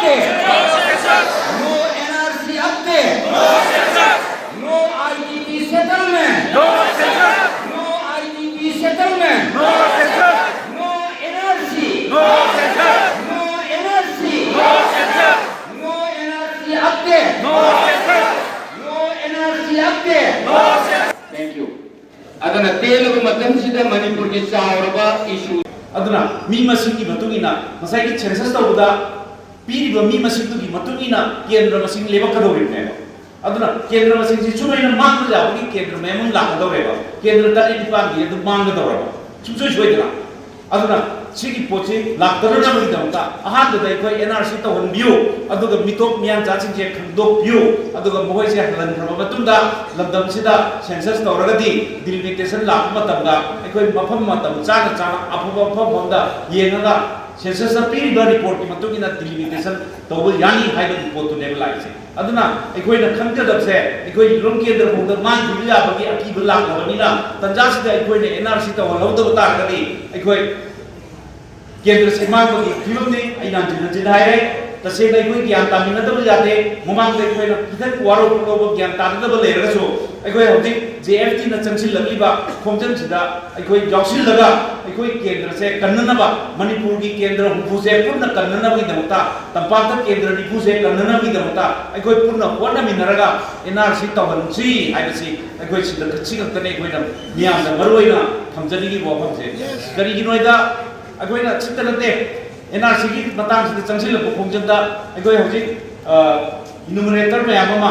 update. No NRC update. No IDP settlement. No IDP settlement. No NRC. No NRC. No NRC update. No NRC update. Thank you. Adana Telugu matamsida Manipur ki chauraba issue. Aduna mi masing ki matungina masai ki census tawda piriba mi masing tu ki matungina kendra masing leba kadori ne aduna kendra masing si chumaina mang ja ki kendra memang la kadore ba kendra tari di pang ki du mang kadore ba chumchoi choidra aduna sigi poche la kadora ba ki damta ahan da dai koi NRC to hon biu aduga mitok mian cha ching je khangdok biu aduga mohoi se halan khaba matunda labdam sida census tawragadi delimitation la matamda koi mafam matam chana chana apuba phom da yenga census piri ba report ki matugina delimitation tawbo yani haiba report to level ai se aduna koi na khangja dab se koi rom kendra phongda man julia ba ki aki bla labani na tanja sida koi ne NRC to holo ta kadi koi केंद्र से मांग की film ने आइना जिन हाय रे तसे नै कोई ज्ञान तामिन तब जाते ममांग दे कोई किधर वारो को ज्ञान तान तब ले रसो अखोय हौजी जेएफटी न चंगसिल लगिबा खोमजन सिदा अखोय जॉक्सिल लगा अखोय केंद्र से कन्ननबा मणिपुर की केंद्र हुफु से पूर्ण कन्ननबा की दमता तंपाक केंद्र निफु से कन्ननबा की दमता अखोय पूर्ण कोन मिनरगा एनआरसी तवनसी हाइबसी अखोय सिदा कछि कतने अखोय मियाम द मरोइना थमजनी की वफम से करी की नोइदा अखोइना चित्तलते NRC की मतंग से चंगसिल खोमजनदा अखोय हौजी इनुमरेटर मैम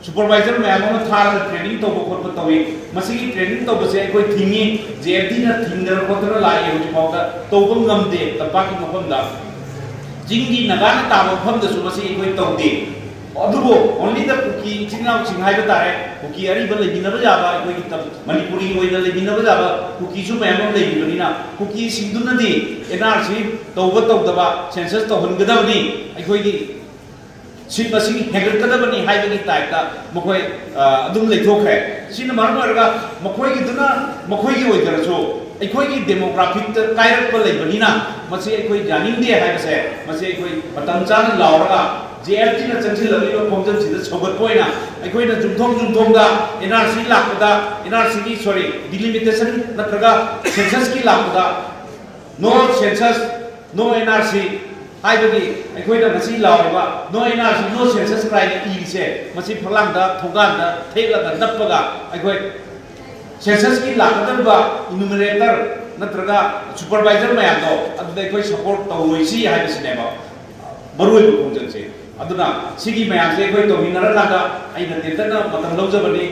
सुपरवाइजर मैम थार ट्रेनिंग तब खोप तौई मसीगी ट्रेनिंग तबसे अखोय थिंगी जेएफटी न थिंगदर खोतर लाइ हौजी पाउदा तौबम गमदे तपाकी मफमदा जिंगी नगान ताब मफमदसु मसी अखोय तौदे अदुबो ओनली द कुकी चिंगनाव चिंहाय बतारे कुकी अरिबा लेबिनबा जाबा अखोय की तब मणिपुरी ओइना लेबिनबा जाबा कुकी सु मैम लेबिबनिना कुकी सिंगदुनदी NRC तौबा तौदबा सेंसस तौहनगदबनी अखोय की सिन मसिंग हेगरकदबनी हाइबनी टाइपता मखोय अदुम लेथोखरे सिन मारमरगा मखोय की दुना मखोय की ओइदरसो अखोय की डेमोग्राफिक कायरप लेबनिना मसे अखोय जानिंदे हाइबसे मसे अखोय मतम चान लावरगा जेएफटी न चंगसिल लगिबा खोमजन सिदा छगतपोइना अखोय न जुमथोंग दा NRC लाकदा NRC की सॉरी डिलिमिटेशन नत्रगा सेंसस की लाकदा नो सेंसस नो NRC हाइबगी अखोयदा मसी लावबा no NRC no census cry इसे मसी फलांगदा थोगांदा थेगलादा नपगा अखोय सेंसस की लाकदबा इनुमरेटर नत्रगा सुपरवाइजर मैमदो अदुदा अखोय सपोर्ट तौइसी हाइबसिनेबा मरुइ खोमजन से अदुना सिगी मैम से अखोय तौमिनरलादा आइना तेतना मतम लौजबनी